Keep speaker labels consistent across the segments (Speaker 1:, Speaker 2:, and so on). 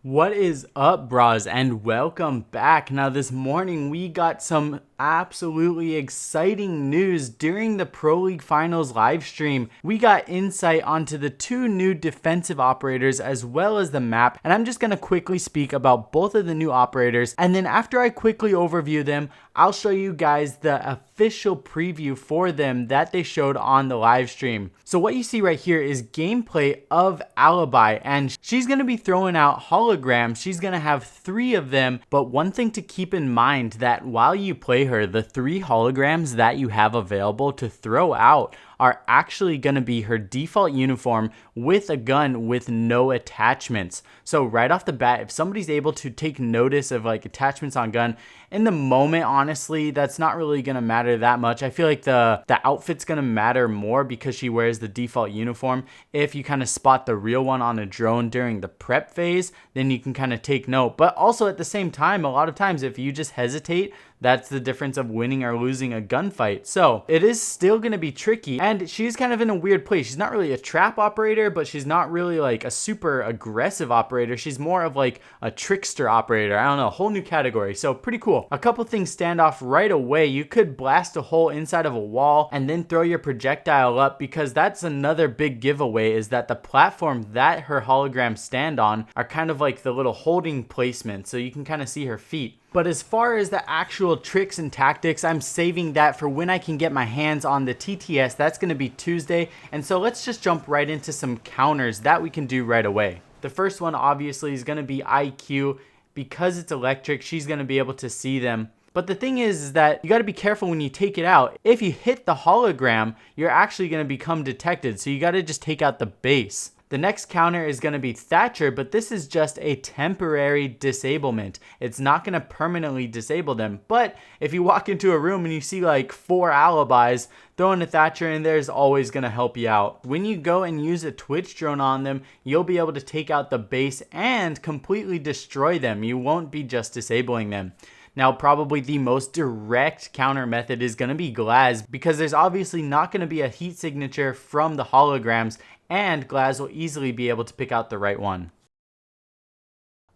Speaker 1: What is up, bras, and welcome back. Now, this morning we got some absolutely exciting news during the Pro League Finals live stream. We got insight onto the two new defensive operators as well as the map, and I'm just going to quickly speak about both of the new operators, and then after I quickly overview them, I'll show you guys the official preview for them that they showed on the live stream. So what you see right here is gameplay of Alibi, and she's going to be throwing out holograms. She's going to have 3 of them, but one thing to keep in mind that while you play her, the 3 holograms that you have available to throw out are actually going to be her default uniform with a gun with no attachments. So right off the bat, if somebody's able to take notice of like attachments on gun, in the moment, honestly, that's not really going to matter that much. I feel like the outfit's going to matter more because she wears the default uniform. If you kind of spot the real one on a drone during the prep phase, then you can kind of take note. But also at the same time, a lot of times if you just hesitate, that's the difference of winning or losing a gunfight. So it is still going to be tricky, and she's kind of in a weird place. She's not really a trap operator, but she's not really like a super aggressive operator. She's more of like a trickster operator. I don't know, a whole new category. So pretty cool. A couple things stand off right away. You could blast a hole inside of a wall and then throw your projectile up, because that's another big giveaway, is that the platform that her holograms stand on are kind of like the little holding placement, so you can kind of see her feet. But as far as the actual tricks and tactics, I'm saving that for when I can get my hands on the TTS. That's going to be Tuesday. And so let's just jump right into some counters that we can do right away. The first one obviously is going to be IQ. Because it's electric, she's going to be able to see them. But the thing is that you got to be careful when you take it out. If you hit the hologram, you're actually going to become detected. So you got to just take out the base. The next counter is going to be Thatcher, but this is just a temporary disablement. It's not going to permanently disable them. But if you walk into a room and you see like 4 alibis, throwing a Thatcher in there is always going to help you out. When you go and use a Twitch drone on them, you'll be able to take out the base and completely destroy them. You won't be just disabling them. Now, probably the most direct counter method is going to be Glass, because there's obviously not going to be a heat signature from the holograms, and Glass will easily be able to pick out the right one.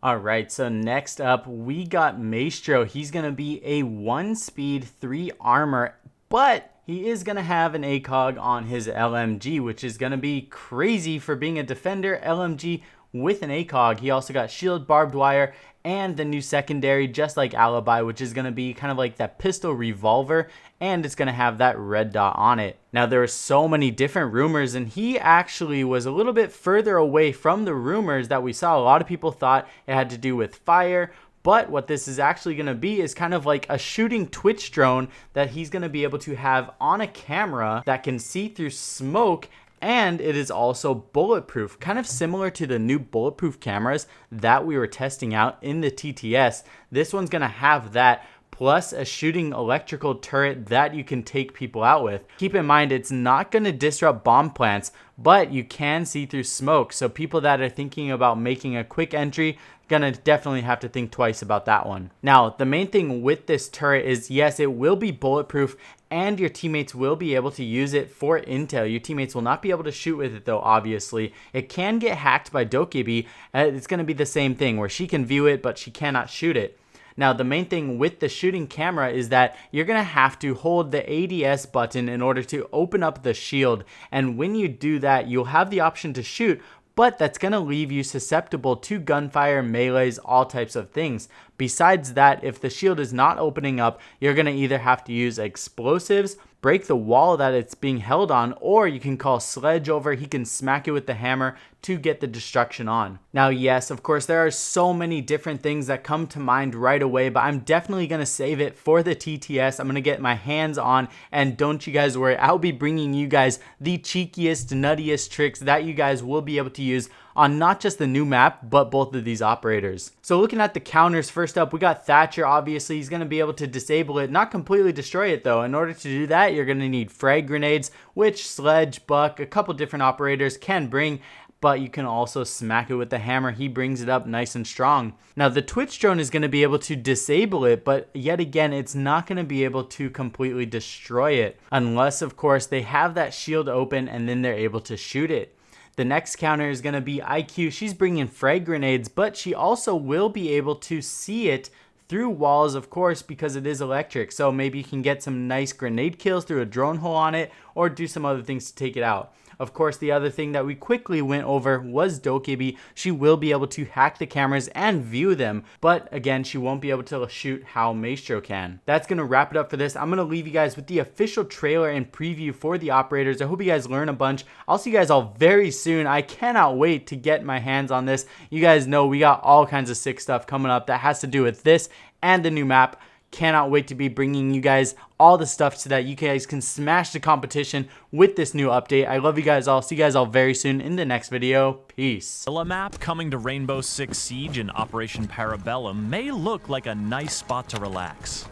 Speaker 1: Alright, so next up, we got Maestro. He's going to be a 1 speed, 3 armor, but he is going to have an ACOG on his LMG, which is going to be crazy for being a defender LMG with an ACOG. He also got shield, barbed wire, and the new secondary, just like Alibi, which is going to be kind of like that pistol revolver, and it's going to have that red dot on it. Now, there are so many different rumors, and he actually was a little bit further away from the rumors that we saw. A lot of people thought it had to do with fire, but what this is actually going to be is kind of like a shooting Twitch drone that he's going to be able to have on a camera that can see through smoke. And it is also bulletproof, kind of similar to the new bulletproof cameras that we were testing out in the TTS. This one's going to have that, plus a shooting electrical turret that you can take people out with. Keep in mind, it's not going to disrupt bomb plants, but you can see through smoke. So people that are thinking about making a quick entry, gonna definitely have to think twice about that one. Now, the main thing with this turret is, yes, it will be bulletproof, and your teammates will be able to use it for intel. Your teammates will not be able to shoot with it though, obviously. It can get hacked by Dokebi. It's going to be the same thing where she can view it, but she cannot shoot it. Now, the main thing with the shooting camera is that you're going to have to hold the ADS button in order to open up the shield. And when you do that, you'll have the option to shoot, but that's going to leave you susceptible to gunfire, melees, all types of things. Besides that, if the shield is not opening up, you're going to either have to use explosives, break the wall that it's being held on, or you can call Sledge over. He can smack it with the hammer to get the destruction on. Now, yes, of course, there are so many different things that come to mind right away, but I'm definitely going to save it for the TTS. I'm going to get my hands on, and don't you guys worry, I'll be bringing you guys the cheekiest, nuttiest tricks that you guys will be able to use on not just the new map, but both of these operators. So looking at the counters, first up, we got Thatcher. Obviously, he's going to be able to disable it, not completely destroy it though. In order to do that, you're going to need frag grenades, which Sledge, Buck, a couple different operators can bring, but you can also smack it with the hammer. He brings it up nice and strong. Now, the Twitch drone is going to be able to disable it, but yet again, it's not going to be able to completely destroy it, unless, of course, they have that shield open and then they're able to shoot it. The next counter is going to be IQ. She's bringing frag grenades, but she also will be able to see it through walls, of course, because it is electric. So maybe you can get some nice grenade kills through a drone hole on it, or do some other things to take it out. Of course, the other thing that we quickly went over was Dokebi. She will be able to hack the cameras and view them, but again, she won't be able to shoot how Maestro can. That's going to wrap it up for this. I'm going to leave you guys with the official trailer and preview for the operators. I hope you guys learn a bunch. I'll see you guys all very soon. I cannot wait to get my hands on this. You guys know we got all kinds of sick stuff coming up that has to do with this and the new map. Cannot wait to be bringing you guys all the stuff so that you guys can smash the competition with this new update. I love you guys all. See you guys all very soon in the next video. Peace.
Speaker 2: A map coming to Rainbow Six Siege in Operation Parabellum may look like a nice spot to relax.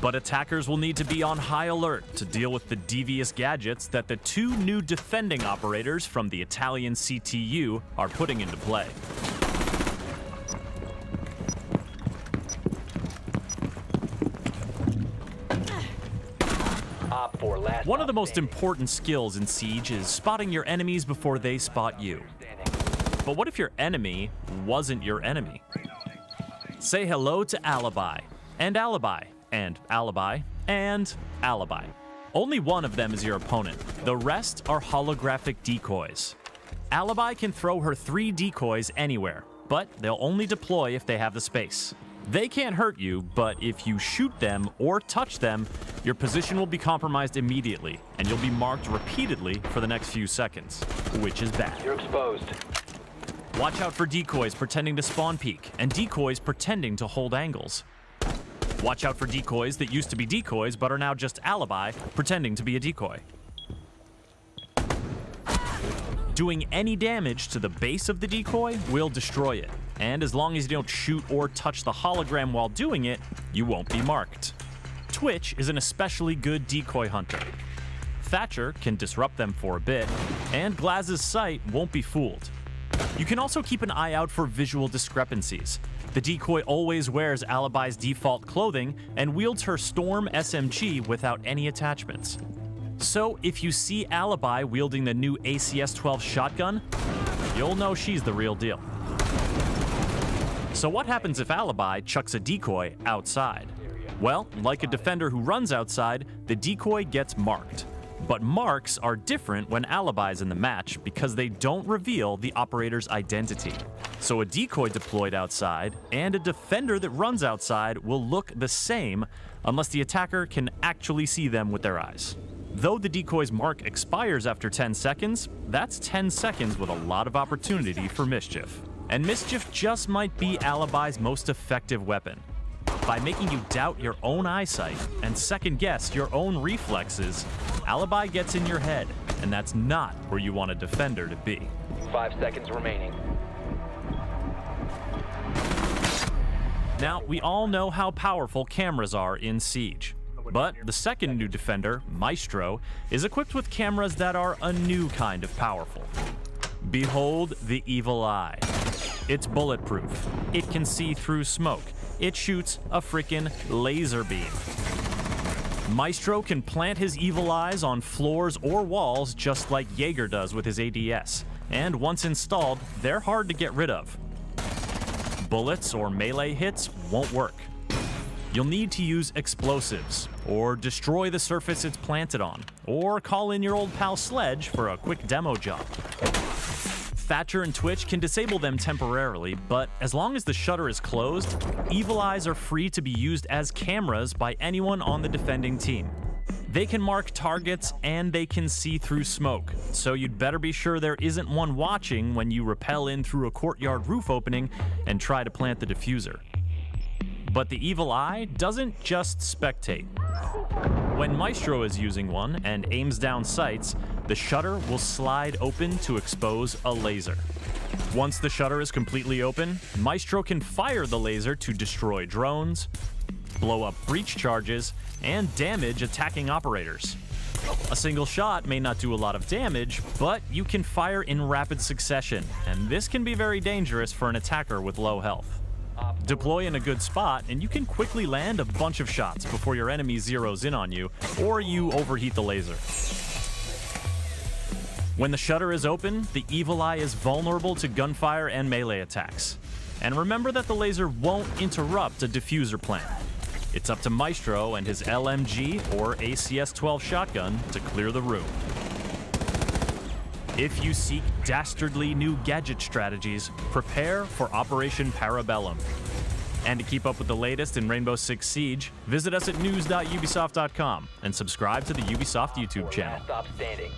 Speaker 2: But attackers will need to be on high alert to deal with the devious gadgets that the two new defending operators from the Italian CTU are putting into play. One of the most important skills in Siege is spotting your enemies before they spot you. But what if your enemy wasn't your enemy? Say hello to Alibi, and Alibi, and Alibi, and Alibi. Only one of them is your opponent. The rest are holographic decoys. Alibi can throw her 3 decoys anywhere, but they'll only deploy if they have the space. They can't hurt you, but if you shoot them or touch them, your position will be compromised immediately, and you'll be marked repeatedly for the next few seconds, which is bad.
Speaker 3: You're exposed.
Speaker 2: Watch out for decoys pretending to spawn peek, and decoys pretending to hold angles. Watch out for decoys that used to be decoys but are now just Alibi, pretending to be a decoy. Doing any damage to the base of the decoy will destroy it. And as long as you don't shoot or touch the hologram while doing it, you won't be marked. Twitch is an especially good decoy hunter. Thatcher can disrupt them for a bit, and Glaz's sight won't be fooled. You can also keep an eye out for visual discrepancies. The decoy always wears Alibi's default clothing and wields her Storm SMG without any attachments. So if you see Alibi wielding the new ACS-12 shotgun, you'll know she's the real deal. So what happens if Alibi chucks a decoy outside? Well, like a defender who runs outside, the decoy gets marked. But marks are different when Alibi's in the match because they don't reveal the operator's identity. So a decoy deployed outside and a defender that runs outside will look the same unless the attacker can actually see them with their eyes. Though the decoy's mark expires after 10 seconds, that's 10 seconds with a lot of opportunity for mischief. And mischief just might be Alibi's most effective weapon. By making you doubt your own eyesight and second-guess your own reflexes, Alibi gets in your head, and that's not where you want a defender to be.
Speaker 3: 5 seconds remaining.
Speaker 2: Now, we all know how powerful cameras are in Siege. But the second new defender, Maestro, is equipped with cameras that are a new kind of powerful. Behold the evil eye. It's bulletproof. It can see through smoke. It shoots a frickin' laser beam. Maestro can plant his evil eyes on floors or walls just like Jaeger does with his ADS. And once installed, they're hard to get rid of. Bullets or melee hits won't work. You'll need to use explosives, or destroy the surface it's planted on, or call in your old pal Sledge for a quick demo job. Thatcher and Twitch can disable them temporarily, but as long as the shutter is closed, evil eyes are free to be used as cameras by anyone on the defending team. They can mark targets and they can see through smoke, so you'd better be sure there isn't one watching when you rappel in through a courtyard roof opening and try to plant the diffuser. But the evil eye doesn't just spectate. When Maestro is using one and aims down sights, the shutter will slide open to expose a laser. Once the shutter is completely open, Maestro can fire the laser to destroy drones, blow up breach charges, and damage attacking operators. A single shot may not do a lot of damage, but you can fire in rapid succession, and this can be very dangerous for an attacker with low health. Deploy in a good spot, and you can quickly land a bunch of shots before your enemy zeroes in on you, or you overheat the laser. When the shutter is open, the Evil Eye is vulnerable to gunfire and melee attacks. And remember that the laser won't interrupt a diffuser plan. It's up to Maestro and his LMG or ACS-12 shotgun to clear the room. If you seek dastardly new gadget strategies, prepare for Operation Parabellum. And to keep up with the latest in Rainbow Six Siege, visit us at news.ubisoft.com and subscribe to the Ubisoft YouTube channel.
Speaker 3: Last stop standing.